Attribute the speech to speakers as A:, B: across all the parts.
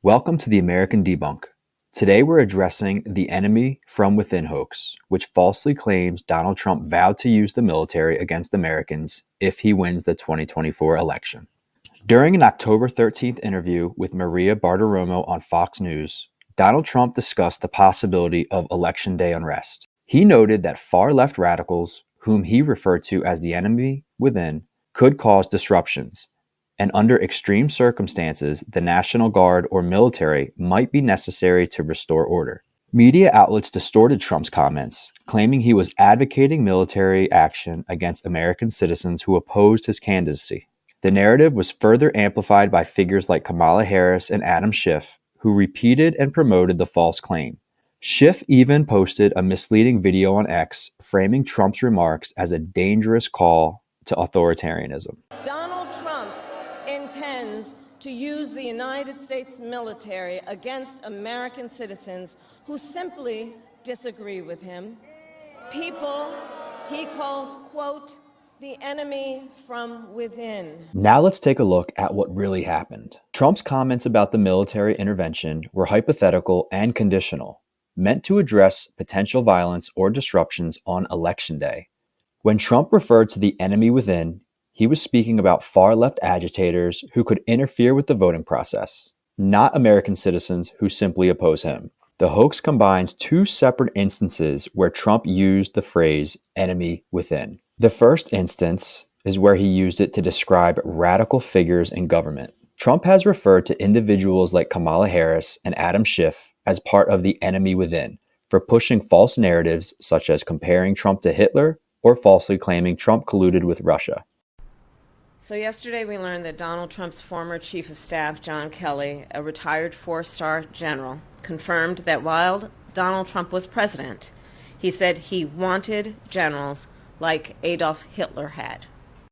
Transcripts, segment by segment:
A: Welcome to the American Debunk. Today we're addressing the enemy from within hoax, which falsely claims Donald Trump vowed to use the military against Americans if he wins the 2024 election. During an October 13th interview with Maria Bartiromo on Fox News, Donald Trump discussed the possibility of Election Day unrest. He noted that far-left radicals, whom he referred to as the enemy within, could cause disruptions, and under extreme circumstances, the National Guard or military might be necessary to restore order. Media outlets distorted Trump's comments, claiming he was advocating military action against American citizens who opposed his candidacy. The narrative was further amplified by figures like Kamala Harris and Adam Schiff, who repeated and promoted the false claim. Schiff even posted a misleading video on X, framing Trump's remarks as a dangerous call to authoritarianism.
B: Donald Trump intends to use the United States military against American citizens who simply disagree with him. People he calls, quote, the enemy from within.
A: Now let's take a look at what really happened. Trump's comments about the military intervention were hypothetical and conditional, meant to address potential violence or disruptions on Election Day. When Trump referred to the enemy within, he was speaking about far-left agitators who could interfere with the voting process, not American citizens who simply oppose him. The hoax combines two separate instances where Trump used the phrase enemy within. The first instance is where he used it to describe radical figures in government. Trump has referred to individuals like Kamala Harris and Adam Schiff as part of the enemy within for pushing false narratives such as comparing Trump to Hitler or falsely claiming Trump colluded with Russia.
B: So yesterday we learned that Donald Trump's former chief of staff, John Kelly, a retired four-star general, confirmed that while Donald Trump was president, he said he wanted generals like Adolf Hitler had.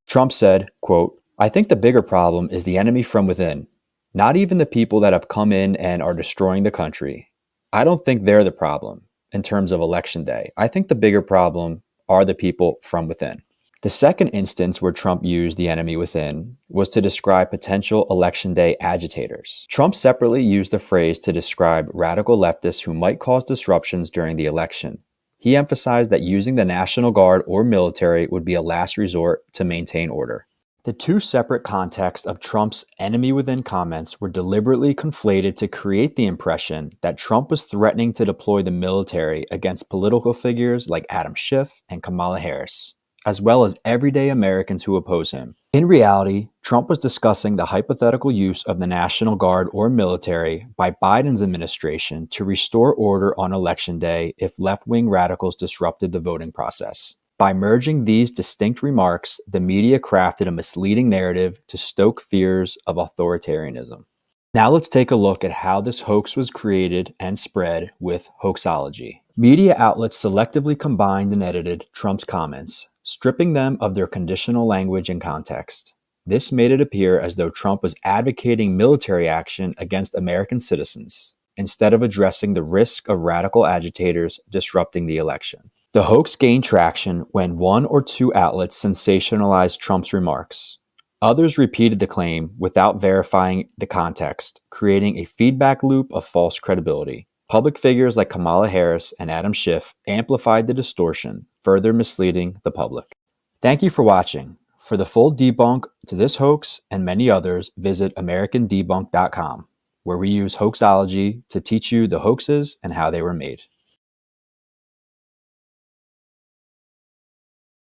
A: Trump said, quote, "I think the bigger problem is the enemy from within, not even the people that have come in and are destroying the country. I don't think they're the problem in terms of Election Day. I think the bigger problem are the people from within." The second instance where Trump used the enemy within was to describe potential Election Day agitators. Trump separately used the phrase to describe radical leftists who might cause disruptions during the election. He emphasized that using the National Guard or military would be a last resort to maintain order. The two separate contexts of Trump's enemy within comments were deliberately conflated to create the impression that Trump was threatening to deploy the military against political figures like Adam Schiff and Kamala Harris, as well as everyday Americans who oppose him. In reality, Trump was discussing the hypothetical use of the National Guard or military by Biden's administration to restore order on Election Day if left-wing radicals disrupted the voting process. By merging these distinct remarks, the media crafted a misleading narrative to stoke fears of authoritarianism. Now let's take a look at how this hoax was created and spread with hoaxology. Media outlets selectively combined and edited Trump's comments, stripping them of their conditional language and context. This made it appear as though Trump was advocating military action against American citizens, instead of addressing the risk of radical agitators disrupting the election. The hoax gained traction when one or two outlets sensationalized Trump's remarks. Others repeated the claim without verifying the context, creating a feedback loop of false credibility. Public figures like Kamala Harris and Adam Schiff amplified the distortion, further misleading the public. Thank you for watching. For the full debunk to this hoax and many others, visit AmericanDebunk.com, where we use hoaxology to teach you the hoaxes and how they were made.